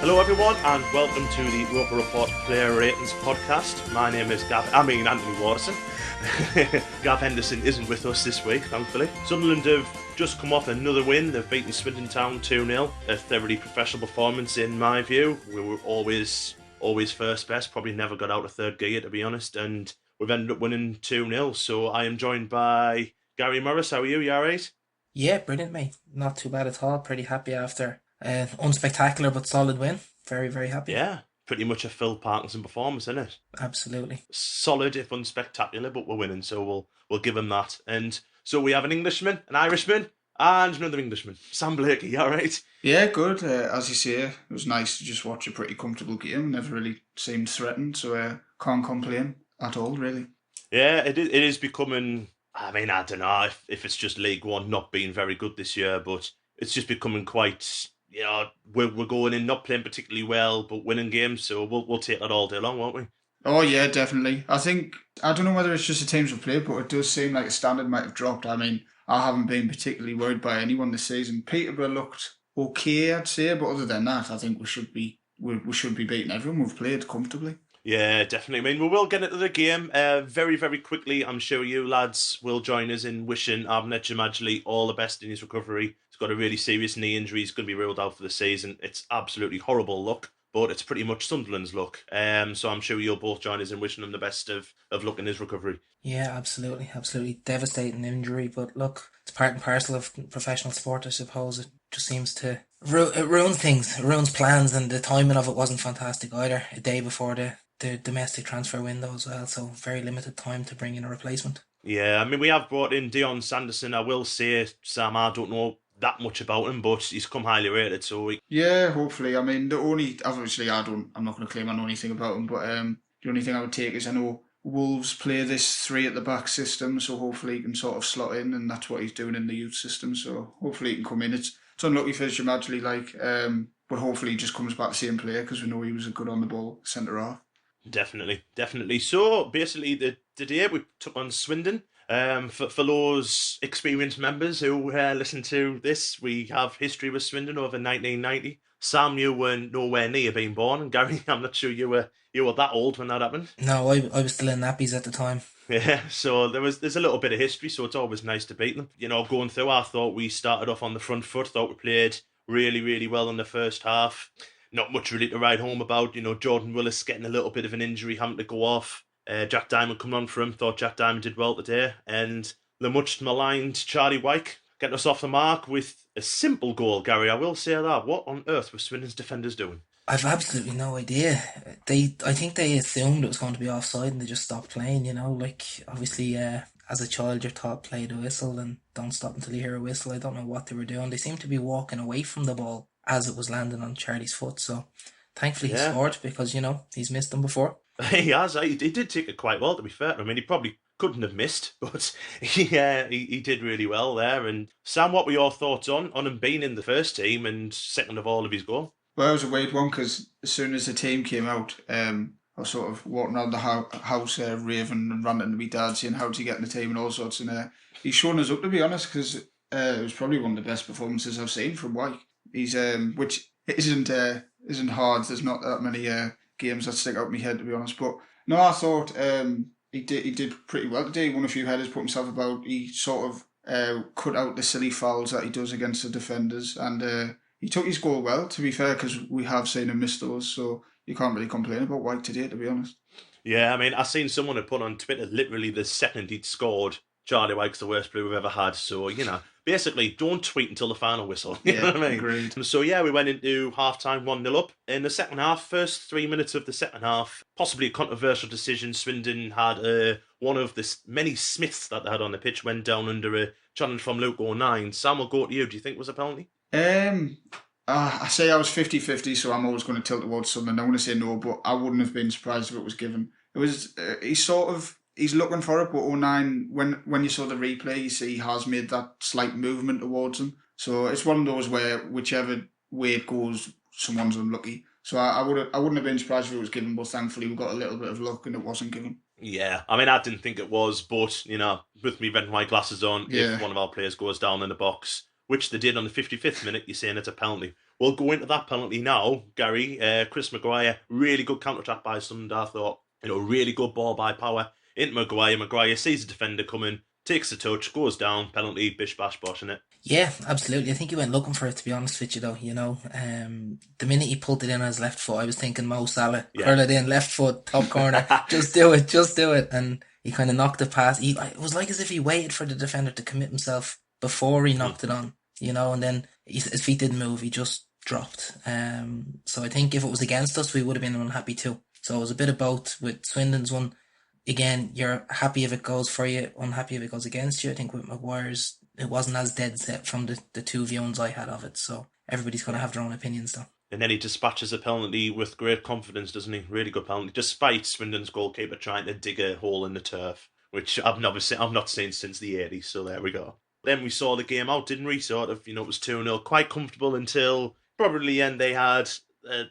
Hello everyone and welcome to the ROKER RAPPORT Player Ratings podcast. My name is Anthony Watson. Gav Henderson isn't with us this week, thankfully. Sunderland have just come off another win. They've beaten Swindon Town 2-0. A thoroughly professional performance in my view. We were always first best, probably never got out of third gear to be honest, and we've ended up winning 2-0. So I am joined by Gary Morris. How are you? You alright? Yeah, brilliant, mate. Not too bad at all. Pretty happy after an unspectacular but solid win. Very, very happy. Yeah, pretty much a Phil Parkinson performance, isn't it? Absolutely. Solid if unspectacular, but we're winning, so we'll give him that. And so we have an Englishman, an Irishman, and another Englishman. Sam Blakey, all right? Yeah, good. As you say, it was nice to just watch a pretty comfortable game. Never really seemed threatened, so can't complain at all, really. Yeah, it is becoming. I mean, I don't know if it's just League One not being very good this year, but it's just becoming quite. You know, we're going in not playing particularly well, but winning games. So we'll take that all day long, won't we? Oh yeah, definitely. I don't know whether it's just the teams we played, but it does seem like the standard might have dropped. I mean, I haven't been particularly worried by anyone this season. Peterborough looked okay, I'd say, but other than that, I think we should be beating everyone we've played comfortably. Yeah, definitely. I mean, we will get into the game very, very quickly. I'm sure you lads will join us in wishing Abner Jamajli all the best in his recovery. He's got a really serious knee injury. He's going to be ruled out for the season. It's absolutely horrible luck, but it's pretty much Sunderland's luck. So I'm sure you'll both join us in wishing him the best of luck in his recovery. Yeah, absolutely. Absolutely devastating injury, but look, it's part and parcel of professional sport, I suppose. It just seems to it ruins things. It ruins plans, and the timing of it wasn't fantastic either. A day before the domestic transfer window as well, so very limited time to bring in a replacement. Yeah, I mean, we have brought in Dion Sanderson. I will say, Sam, I don't know that much about him, but he's come highly rated, so Yeah, hopefully. I mean, obviously I'm not going to claim I know anything about him, but the only thing I would take is I know Wolves play this three at the back system, so hopefully he can sort of slot in, and that's what he's doing in the youth system. So hopefully he can come in. It's unlucky for Jamajli, but hopefully he just comes back the same player because we know he was a good on the ball centre half. Definitely. So basically, the day we took on Swindon. For those experienced members who listen to this, we have history with Swindon over 1990. Sam, you were nowhere near being born, and Gary, I'm not sure you were that old when that happened. No, I was still in nappies at the time. Yeah, so there's a little bit of history, so it's always nice to beat them. You know, going through, I thought we started off on the front foot. Thought we played really, really well in the first half. Not much really to write home about. You know, Jordan Willis getting a little bit of an injury, having to go off. Jack Diamond coming on for him. Thought Jack Diamond did well today. And the much maligned Charlie Wyke getting us off the mark with a simple goal, Gary. I will say that. What on earth were Swindon's defenders doing? I've absolutely no idea. I think they assumed it was going to be offside and they just stopped playing, you know. Like, obviously, as a child, you're taught play the whistle and don't stop until you hear a whistle. I don't know what they were doing. They seemed to be walking away from the ball as it was landing on Charlie's foot. So thankfully he scored because, you know, he's missed them before. He has. He did take it quite well, to be fair. I mean, he probably couldn't have missed, but he did really well there. And Sam, what were your thoughts on him being in the first team and second of all of his goal? Well, it was a weird one because as soon as the team came out, I was sort of walking around the house raving and ranting to my dad saying how to get in the team and all sorts. And he's shown us up, to be honest, because it was probably one of the best performances I've seen from Wyke. He's which isn't hard. There's not that many games that stick out in my head, to be honest. But no, I thought he did pretty well today. He won a few headers, put himself about. He sort of cut out the silly fouls that he does against the defenders, and he took his goal well, to be fair, because we have seen him miss those. So you can't really complain about Wyke today, to be honest. Yeah, I mean, I seen someone had put on Twitter literally the second he'd scored, Charlie Wyke's the worst player we've ever had. So, you know, basically, don't tweet until the final whistle. You know what I mean? Agreed. So, yeah, we went into half-time 1-0 up. In the second half, first 3 minutes of the second half, possibly a controversial decision. Swindon had one of the many Smiths that they had on the pitch went down under a challenge from Luke 09. Sam, will go to you. Do you think it was a penalty? I say I was 50-50, so I'm always going to tilt towards something. I want to say no, but I wouldn't have been surprised if it was given. It was, he's looking for it, but 09, when you saw the replay, you see he has made that slight movement towards him. So it's one of those where whichever way it goes, someone's unlucky. So I wouldn't have been surprised if it was given, but thankfully we got a little bit of luck and it wasn't given. Yeah, I mean, I didn't think it was, but, you know, with me red and white glasses on, if one of our players goes down in the box, which they did on the 55th minute, you're saying it's a penalty. We'll go into that penalty now, Gary. Chris Maguire, really good counter-attack by Sunderland, I thought. Really good ball by Power into Maguire. Maguire sees the defender coming, takes the touch, goes down, penalty, bish bash bosh, innit? Yeah, absolutely. I think he went looking for it, to be honest with you, though. The minute he pulled it in on his left foot, I was thinking Mo Salah, Yeah. curl it in, left foot, top corner, just do it, just do it. And he kind of knocked it past. It was like as if he waited for the defender to commit himself before he knocked it on, and then his feet didn't move, he just dropped. So I think if it was against us, we would have been unhappy too. So it was a bit of both with Swindon's one. Again, you're happy if it goes for you, unhappy if it goes against you. I think with Maguire's, it wasn't as dead set from the two viewings I had of it. So everybody's going to have their own opinions though. And then he dispatches a penalty with great confidence, doesn't he? Really good penalty, despite Swindon's goalkeeper trying to dig a hole in the turf, which I've not seen since the 80s, so there we go. Then we saw the game out, didn't we? Sort of, it was 2-0, quite comfortable until probably the end. They had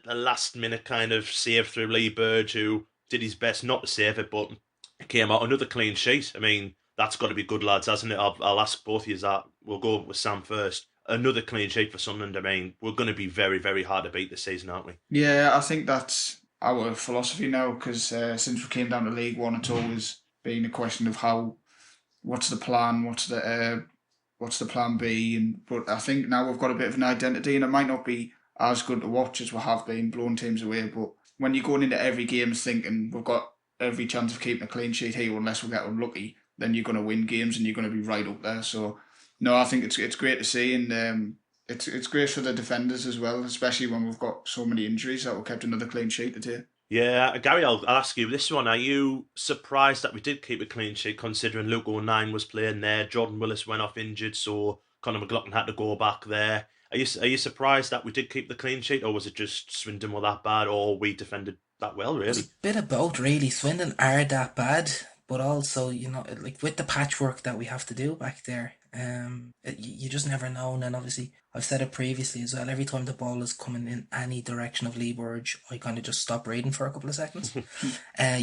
a last-minute kind of save through Lee Burge, who did his best not to save it, but it came out another clean sheet. I mean, that's got to be good, lads, hasn't it? I'll ask both of you that. We'll go with Sam first. Another clean sheet for Sunderland. I mean, we're going to be very, very hard to beat this season, aren't we? Yeah, I think that's our philosophy now, because since we came down to League One, it's always been a question of what's the plan, what's the plan B, but I think now we've got a bit of an identity, and it might not be as good to watch as we have been, blowing teams away, but when you're going into every game thinking we've got every chance of keeping a clean sheet here unless we get unlucky, then you're going to win games and you're going to be right up there. So no, I think it's great to see, and it's great for the defenders as well, especially when we've got so many injuries that we kept another clean sheet today. Yeah, Gary, I'll ask you this one. Are you surprised that we did keep a clean sheet, considering Luke O'Nien was playing there, Jordan Willis went off injured, so Conor McLaughlin had to go back there? Are you surprised that we did keep the clean sheet, or was it just Swindon were that bad, or we defended that well, really? It's a bit of both, really. Swindon are that bad, but also, like with the patchwork that we have to do back there, you just never know. And then obviously, I've said it previously as well, every time the ball is coming in any direction of Lee Burge, I kind of just stop reading for a couple of seconds. You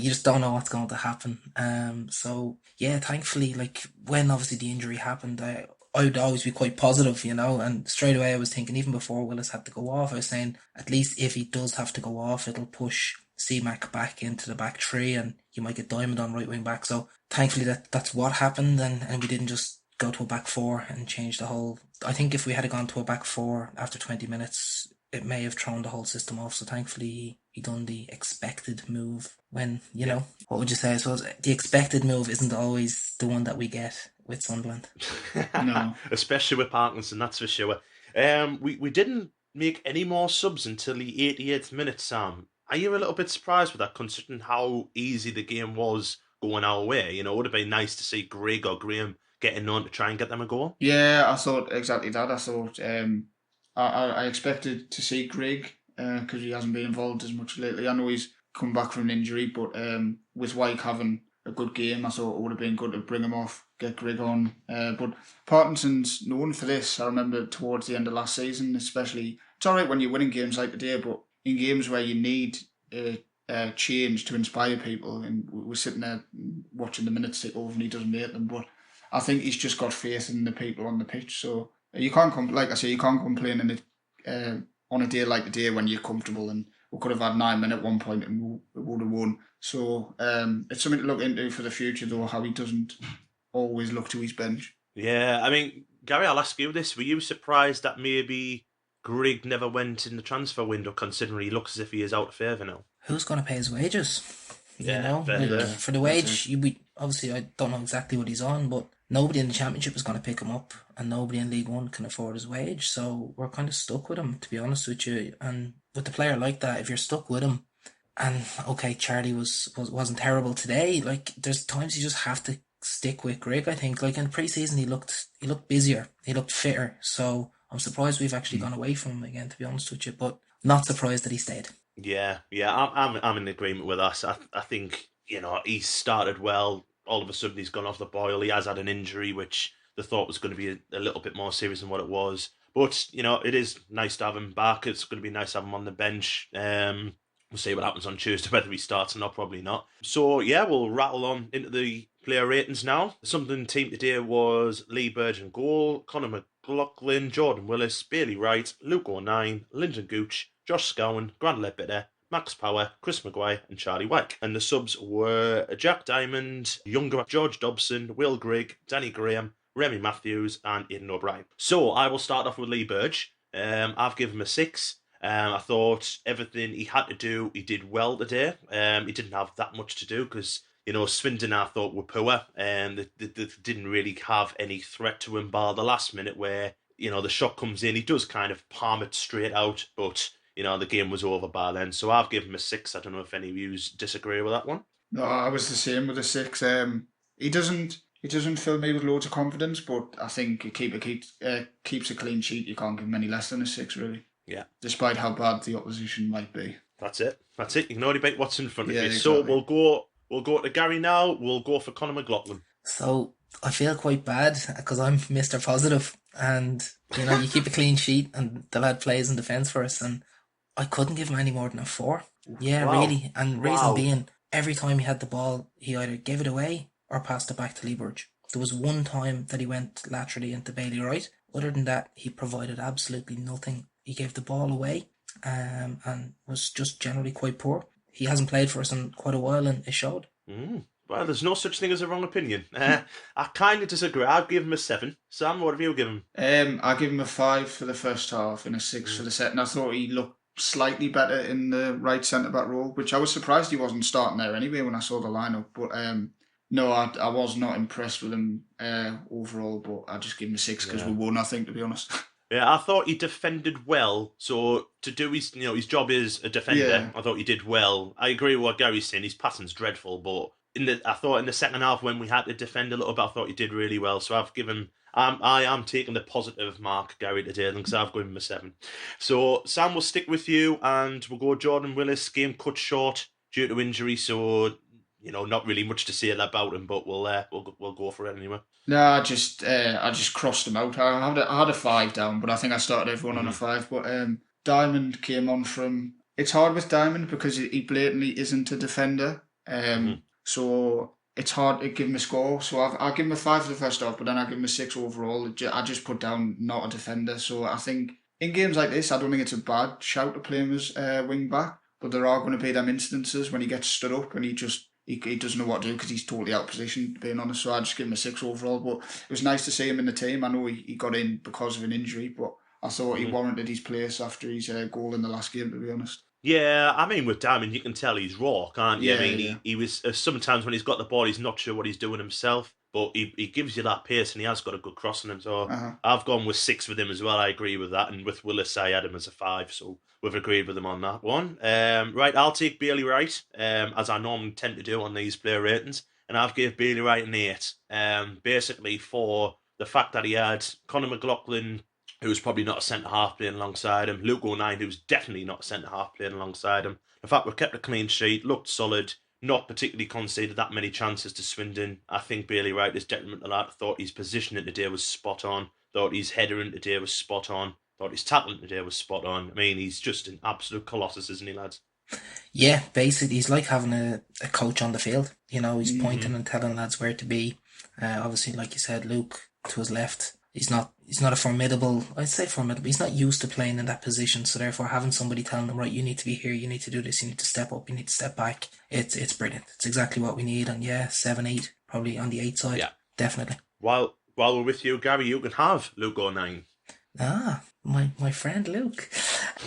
just don't know what's going to happen. So yeah, thankfully, like when obviously the injury happened, I would always be quite positive, and straight away I was thinking, even before Willis had to go off, I was saying, at least if he does have to go off, it'll push C-Mac back into the back three and you might get Diamond on right wing back. So thankfully that's what happened, and we didn't just go to a back four and change the whole... I think if we had gone to a back four after 20 minutes, it may have thrown the whole system off. So thankfully he done the expected move when, what would you say? I suppose the expected move isn't always the one that we get with Sunderland. No. Especially with Parkinson, that's for sure. We didn't make any more subs until the 88th minute, Sam. Are you a little bit surprised with that, considering how easy the game was going our way? It would have been nice to see Greg or Graham getting on to try and get them a goal. Yeah, I thought exactly that. I thought I expected to see Greg because he hasn't been involved as much lately. I know he's come back from an injury, but with Wyke having a good game, I thought it would have been good to bring him off, get Greg on. But Parkinson's known for this. I remember towards the end of last season, especially. It's all right when you're winning games like today, but in games where you need change to inspire people, and we're sitting there watching the minutes tick over and he doesn't make them, but I think he's just got faith in the people on the pitch. So you can't like I say, you can't complain on a day like today when you're comfortable, and we could have had 9 men at one point and we would have won. So it's something to look into for the future, though, how he doesn't always look to his bench. Yeah, I mean, Gary, I'll ask you this. Were you surprised that maybe Greg never went in the transfer window, considering he looks as if he is out of favour now? Who's going to pay his wages? Yeah, for the wage, obviously I don't know exactly what he's on, but nobody in the Championship is going to pick him up, and nobody in League One can afford his wage. So we're kind of stuck with him, to be honest with you. And with a player like that, if you're stuck with him, and okay, Charlie wasn't terrible today. Like there's times you just have to stick with Greg. I think like in pre-season he looked busier, he looked fitter. So I'm surprised we've actually gone away from him again, to be honest with you. But not surprised that he stayed. Yeah, I'm in agreement with us. I think he started well. All of a sudden he's gone off the boil. He has had an injury, which the thought was going to be a little bit more serious than what it was. But it is nice to have him back. It's going to be nice to have him on the bench. We'll see what happens on Tuesday, whether he starts or not, probably not. So yeah, we'll rattle on into the player ratings now. The Sunderland team today was Lee Burge in goal, Conor McLaughlin, Jordan Willis, Bailey Wright, Luke O'Nien, Lyndon Gooch, Josh Scowen, Grant Ledbetter, Max Power, Chris Maguire and Charlie White. And the subs were Jack Diamond, Younger, George Dobson, Will Grigg, Danny Graham, Remy Matthews and Aidan O'Brien. So I will start off with Lee Burge. I've given him a 6. I thought everything he had to do, he did well today. He didn't have that much to do because, Swindon I thought were poor and they didn't really have any threat to him bar the last minute where, the shot comes in. He does kind of palm it straight out, but the game was over by then. So I've given him a 6. I don't know if any of you disagree with that one. No, I was the same with a 6. He doesn't fill me with loads of confidence, but I think a keeper keeps a clean sheet. You can't give him any less than a 6, really. Yeah. Despite how bad the opposition might be. That's it. You can only beat what's in front of you. Exactly. So we'll go to Gary now. We'll go for Conor McLaughlin. So I feel quite bad because I'm Mr. Positive, and you keep a clean sheet, and the lad plays in defence for us, and I couldn't give him any more than a 4. Yeah, Wow. really. And reason being, every time he had the ball, he either gave it away or passed it back to Lee Burge. There was one time that he went laterally into Bailey Wright. Other than that, he provided absolutely nothing. He gave the ball away and was just generally quite poor. He hasn't played for us in quite a while, and it showed. Well, there's no such thing as a wrong opinion. I kind of disagree. I'd give him a 7. Sam, what have you given him? I give him a 5 for the first half and a 6 for the second. I thought he looked slightly better in the right centre-back role, which I was surprised he wasn't starting there anyway when I saw the lineup. But no, I was not impressed with him overall, but I just give him a 6 because we won, I think, to be honest. Yeah, I thought he defended well. So to do his job as a defender, I thought he did well. I agree with what Gary's saying. His passing's dreadful, but I thought in the second half when we had to defend a little bit, I thought he did really well. So I've given. I am taking the positive mark, Gary, today because I've given him a 7. So Sam will stick with you, and we'll go Jordan Willis. Game cut short due to injury, so not really much to say about him, but we'll go for it anyway. No, I just crossed him out. I had a 5 down, but I think I started everyone on a 5. But Diamond came on from. It's hard with Diamond because he blatantly isn't a defender. So it's hard to give him a score. So I'll give him a 5 for the first half, but then I'll give him a 6 overall. I just put down not a defender. So I think in games like this, I don't think it's a bad shout to play him as wing back, but there are going to be them instances when he gets stood up and he doesn't know what to do because he's totally out of position, being honest. So I just give him a 6 overall. But it was nice to see him in the team. I know he got in because of an injury, but I thought he warranted his place after his goal in the last game, to be honest. Yeah, I mean, with Diamond, you can tell he's raw, can't you? Yeah, I mean, he was sometimes when he's got the ball, he's not sure what he's doing himself, but he gives you that pace and he has got a good cross on him. So I've gone with 6 with him as well. I agree with that. And with Willis, I had him as a 5. So we've agreed with him on that one. Right, I'll take Bailey Wright, as I normally tend to do on these player ratings. And I've gave Bailey Wright an 8. Basically for the fact that he had Conor McLaughlin, who's probably not a centre-half playing alongside him, Luke O'Nien, who's definitely not a centre-half playing alongside him. The fact we've kept a clean sheet, looked solid, not particularly conceded that many chances to Swindon. I think Bailey Wright is detrimental to that. I thought his positioning today was spot on. Thought his header in today was spot on. Thought his tackling today was spot on. I mean, he's just an absolute colossus, isn't he, lads? Yeah, basically, he's like having a coach on the field. He's pointing and telling lads where to be. Obviously, like you said, Luke to his left. He's not a formidable. I'd say formidable. He's not used to playing in that position, so therefore having somebody telling him, right, you need to be here, you need to do this, you need to step up, you need to step back. It's brilliant. It's exactly what we need. And 7, 8, probably on the 8 side. Yeah, definitely. While we're with you, Gary, you can have Luke O'Nien. My friend Luke.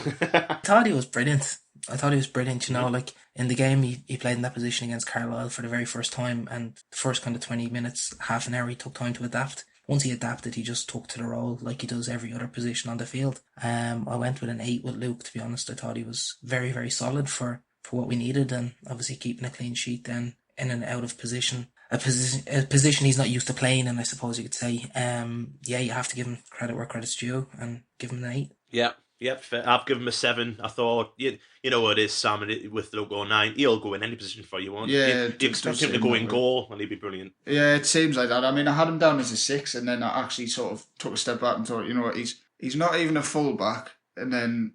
I thought he was brilliant. Like in the game he played in that position against Carlisle for the very first time, and the first kind of 20 minutes, half an hour, he took time to adapt. Once he adapted, he just took to the role like he does every other position on the field. I went with an 8 with Luke, to be honest. I thought he was very, very solid for what we needed, and obviously keeping a clean sheet then in and out of position. A position he's not used to playing in, I suppose you could say. You have to give him credit where credit's due and give him an 8. Yeah, I've given him a 7. I thought, you know what it is, Sam, with Luke O'Nien, he'll go in any position for you want. You expect him to go in goal and he'll be brilliant. Yeah, it seems like that. I mean, I had him down as a 6, and then I actually sort of took a step back and thought, you know what, he's not even a full-back, and then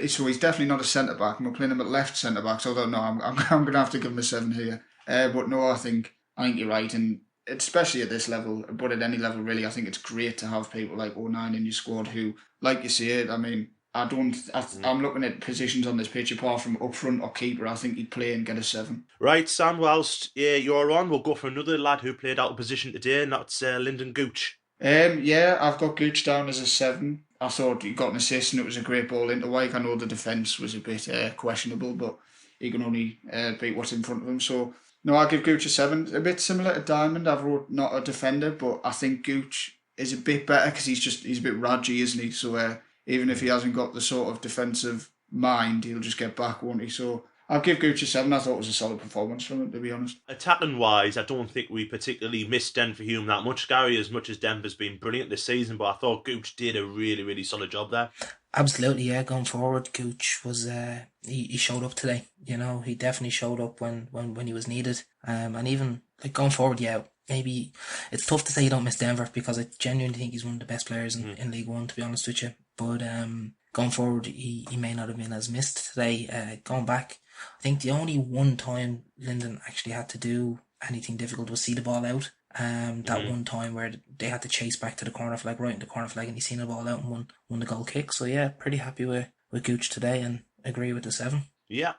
so he's definitely not a centre-back, and we're playing him at left centre-back, so I don't know, I'm going to have to give him a 7 here. But no, I think you're right, and especially at this level, but at any level really, I think it's great to have people like O'Nien in your squad who, like you say, I mean, I'm looking at positions on this pitch apart from up front or keeper. I think he'd play and get a 7. Right, Sam, whilst you're on, we'll go for another lad who played out of position today, and that's Lyndon Gooch. Yeah, I've got Gooch down as a 7. I thought he got an assist and it was a great ball into Wyke. I know the defence was a bit questionable, but he can only beat what's in front of him. So, no, I'll give Gooch a 7. A bit similar to Diamond. I've wrote not a defender, but I think Gooch is a bit better because he's a bit radgy, isn't he? So even if he hasn't got the sort of defensive mind, he'll just get back, won't he? So I'll give Gooch a 7. I thought it was a solid performance from him, to be honest. Attacking wise, I don't think we particularly missed Denver Hume that much, Gary, as much as Denver's been brilliant this season, but I thought Gooch did a really, really solid job there. Absolutely, yeah. Going forward, Gooch was he showed up today. You know, he definitely showed up when he was needed. And even like going forward, yeah, maybe it's tough to say you don't miss Denver because I genuinely think he's one of the best players in League One, to be honest with you. But going forward, he may not have been as missed today. Going back, I think the only one time Lyndon actually had to do anything difficult was see the ball out. That one time where they had to chase back to the corner flag, right in the corner flag, and he seen the ball out and won the goal kick. So yeah, pretty happy with Gooch today and agree with the 7. Yeah,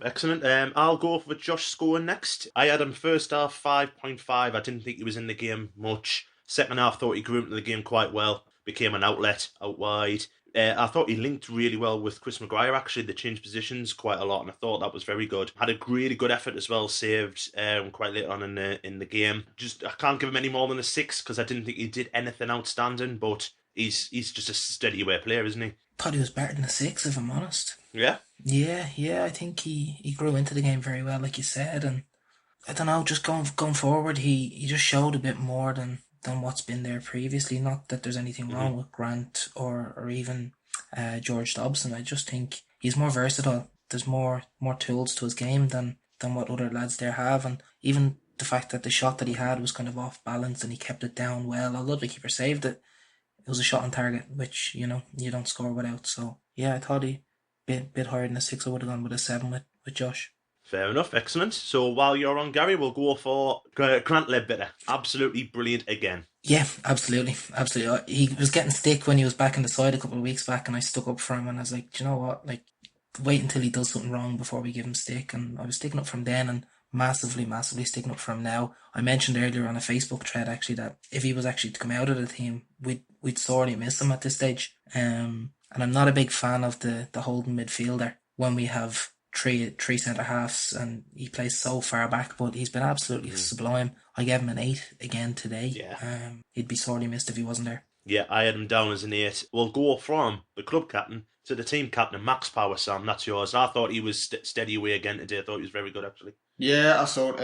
excellent. I'll go for Josh Scowen next. I had him first half 5.5. I didn't think he was in the game much. Second half, thought he grew into the game quite well. Became an outlet out wide. I thought he linked really well with Chris Maguire, actually. They changed positions quite a lot, and I thought that was very good. Had a really good effort as well, saved quite late on in the game. Just I can't give him any more than a 6 because I didn't think he did anything outstanding, but he's just a steady away player, isn't he? Thought he was better than a 6, if I'm honest. Yeah? Yeah, I think he grew into the game very well, like you said, and I don't know, just going forward, he just showed a bit more than what's been there previously. Not that there's anything wrong with Grant or even George Dobson. I just think he's more versatile. There's more tools to his game than what other lads there have, and even the fact that the shot that he had was kind of off balance and he kept it down well. Although the keeper saved it, it was a shot on target, which you don't score without. So yeah, I thought he bit higher than a 6. I would have gone with a 7 with Josh. Fair enough, excellent. So while you're on, Gary, we'll go for Grant Ledbetter. Absolutely brilliant again. Yeah, absolutely. He was getting stick when he was back in the side a couple of weeks back, and I stuck up for him, and I was like, do you know what? Like, wait until he does something wrong before we give him stick. And I was sticking up for him then, and massively sticking up for him now. I mentioned earlier on a Facebook thread actually that if he was actually to come out of the team, we'd sorely miss him at this stage. And I'm not a big fan of the holding midfielder when we have three centre halves and he plays so far back, but he's been absolutely sublime. I gave him an 8 again today. Yeah. He'd be sorely missed if he wasn't there. Yeah, I had him down as an 8. We'll go from the club captain to the team captain, Max Power. Sam, that's yours. I thought he was steady away again today. I thought he was very good, actually. Yeah, I thought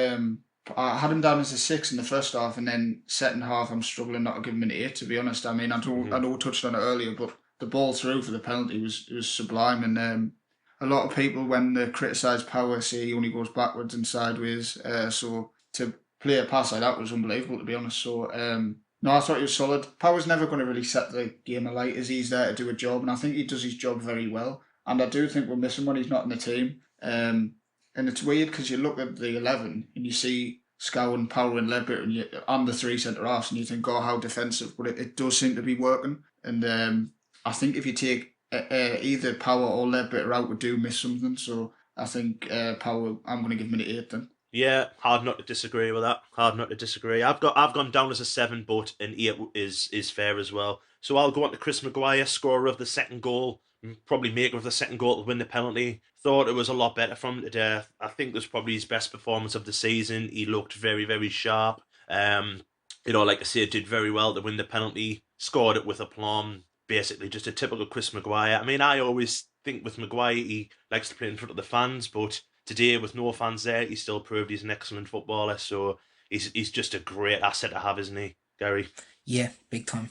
I had him down as a 6 in the first half, and then second half I'm struggling not to give him an 8, to be honest. I mean, I know we touched on it earlier, but the ball through for the penalty was sublime, and a lot of people, when they criticise Power, say he only goes backwards and sideways. So to play a pass like that was unbelievable, to be honest. So no, I thought he was solid. Power's never going to really set the game alight, as he's there to do a job, and I think he does his job very well. And I do think we're missing when he's not in the team. And it's weird because you look at the 11 and you see Scowen, Power and Ledbetter and the 3 centre-halves, and you think, oh, how defensive. But it does seem to be working. And I think if you take either Power or Ledbetter out, we do miss something. So I think Power, I'm going to give him an 8 then. Yeah, hard not to disagree with that. Hard not to disagree. I've gone down as a 7, but an 8 is fair as well. So I'll go on to Chris Maguire, scorer of the second goal, probably maker of the second goal to win the penalty. Thought it was a lot better from him today. I think it was probably his best performance of the season. He looked very, very sharp. Like I said, did very well to win the penalty. Scored it with aplomb. Basically just a typical Chris Maguire. I mean, I always think with Maguire, he likes to play in front of the fans, but today with no fans there, he still proved he's an excellent footballer. So he's just a great asset to have, isn't he, Gary? Yeah, big time.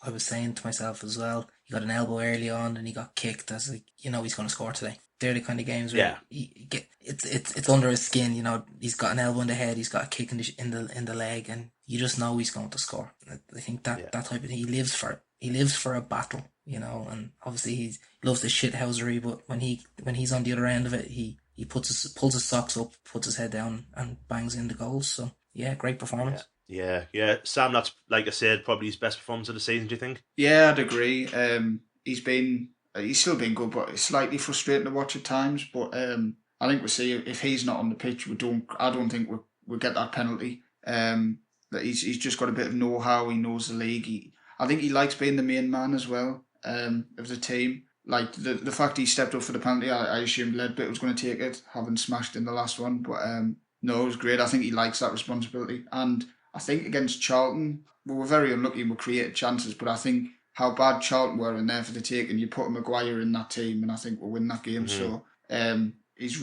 I was saying to myself as well, he got an elbow early on and he got kicked. I was like, he's going to score today. They're the kind of games where it's under his skin. He's got an elbow in the head, he's got a kick in the leg, and you just know he's going to score. I think that type of thing, he lives for it. He lives for a battle, and obviously he loves the shithousery, but when he's on the other end of it, he pulls his socks up, puts his head down and bangs in the goals. So yeah, great performance. Yeah. Sam, that's, like I said, probably his best performance of the season, do you think? Yeah, I'd agree. He's still been good, but it's slightly frustrating to watch at times. But I think we see if he's not on the pitch, I don't think we'll get that penalty. That he's just got a bit of know-how. He knows the league. I think he likes being the main man as well. Of the team. Like the fact he stepped up for the penalty, I assumed Ledbetter was going to take it, having smashed in the last one. But no, it was great. I think he likes that responsibility. And I think against Charlton, we were very unlucky and we created chances. But I think how bad Charlton were in there for the take, and you put Maguire in that team, and I think we'll win that game. So he's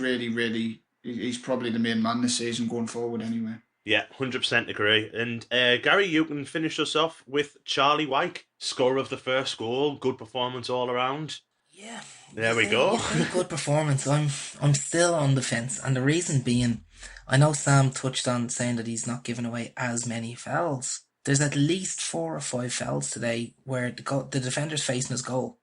he's probably the main man this season going forward anyway. Yeah, 100% agree. And Gary, you can finish us off with Charlie Wyke, scorer of the first goal, good performance all around. Yeah, there we go. Good performance. I'm still on the fence, and the reason being, I know Sam touched on saying that he's not giving away as many fouls. There's at least 4 or 5 fouls today where the defender's facing his goal,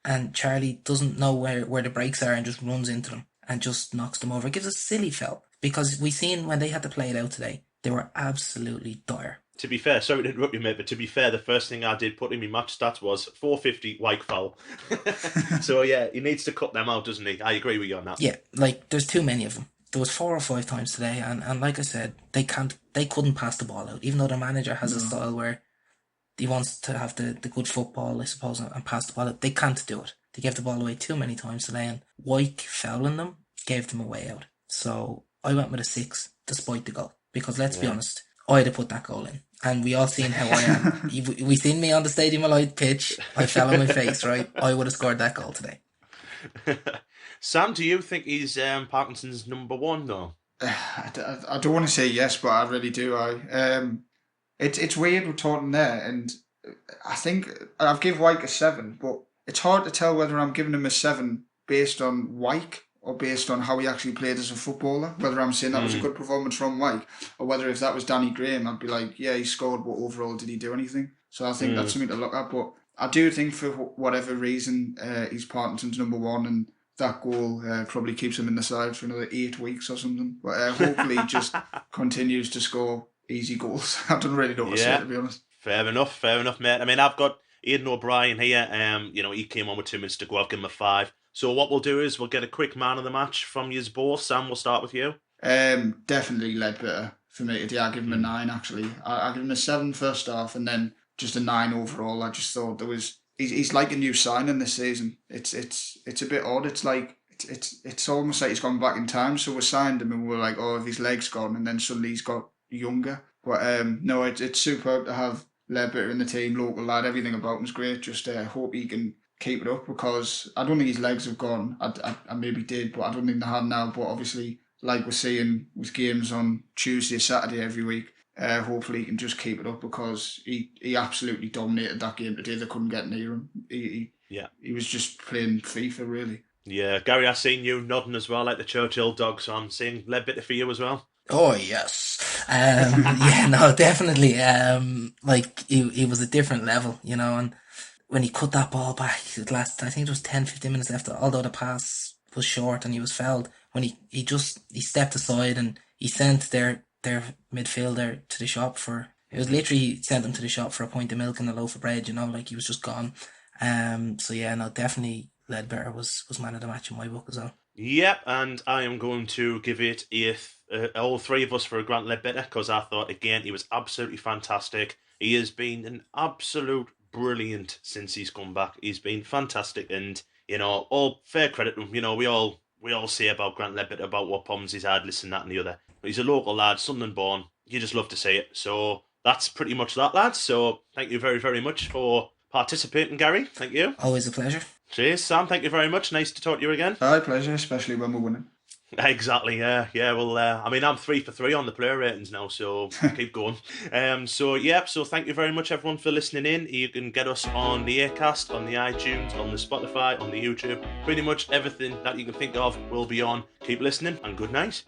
and Charlie doesn't know where the breaks are and just runs into them and just knocks them over. It gives a silly foul, because we seen when they had to play it out today, they were absolutely dire. To be fair, sorry to interrupt you, mate, but to be fair, the first thing I did put in my match stats was 450 Wyke foul. So yeah, he needs to cut them out, doesn't he? I agree with you on that. Yeah, like there's too many of them. There was 4 or 5 times today, and like I said, they couldn't pass the ball out, even though their manager has a style where he wants to have the good football, I suppose, and pass the ball out. They can't do it. They gave the ball away too many times today, and Wyke fouling them gave them a way out. So I went with a 6, despite the goal, because let's be honest, I'd have put that goal in. And we all seen how I am. We seen me on the Stadium of Light pitch. I fell on my face, right? I would have scored that goal today. Sam, do you think he's Parkinson's number 1 though? I don't want to say yes, but I really do. It's weird we're talking there, and I think I've given Wyke a 7, but it's hard to tell whether I'm giving him a 7 based on Wyke or based on how he actually played as a footballer. Whether I'm saying that was a good performance from Wyke, or whether if that was Danny Graham, I'd be like, yeah, he scored, but overall, did he do anything? So I think that's something to look at. But I do think for whatever reason, he's Parkinson's number 1, and that goal probably keeps him in the side for another 8 weeks or something. But hopefully he just continues to score easy goals. I don't really know what to say, to be honest. Fair enough, mate. I mean, I've got Aidan O'Brien here. He came on with 2 minutes to go. I've given him a 5. So what we'll do is we'll get a quick man of the match from you both. Sam, we'll start with you. Definitely Ledbetter for me. Yeah, I give him a 9 actually. I give him a 7 first half, and then just a 9 overall. I just thought he's like a new signing this season. It's a bit odd. It's like it's almost like he's gone back in time. So we signed him and we were like, oh, if his leg's gone, and then suddenly he's got younger. But no, it's superb to have Ledbetter in the team, local lad. Everything about him's great. Just hope he can keep it up, because I don't think his legs have gone. I maybe did, but I don't think they have now. But obviously, like we're seeing with games on Tuesday, Saturday every week, hopefully he can just keep it up, because he absolutely dominated that game today. They couldn't get near him. He was just playing FIFA, really. Yeah, Gary, I've seen you nodding as well, like the Churchill dog, so I'm seeing Ledbetter for you as well. Oh, yes. Yeah, no, definitely. Like, he was a different level, and when he cut that ball back, I think it was 10-15 minutes left, although the pass was short and he was fouled, when he stepped aside and he sent their midfielder to the shop for, it was literally, he sent them to the shop for a pint of milk and a loaf of bread, like he was just gone. So yeah, no, definitely Ledbetter was man of the match in my book as well. Yep, and I am going to give it all 3 of us for Grant Ledbetter, because I thought, again, he was absolutely fantastic. He has been an absolute brilliant since he's come back. He's been fantastic, and all fair credit to him. We all say about Grant Ledbetter about what problems he's had, this and that and the other. But he's a local lad, Sunderland born. You just love to see it. So that's pretty much that, lads. So thank you very, very much for participating, Gary. Thank you. Always a pleasure. Cheers, Sam. Thank you very much. Nice to talk to you again. Aye, pleasure, especially when we're winning. Exactly, yeah. Well, I'm 3 for 3 on the player ratings now, so keep going. So thank you very much, everyone, for listening in. You can get us on the Acast, on the iTunes, on the Spotify, on the YouTube. Pretty much everything that you can think of will be on. Keep listening, and good night.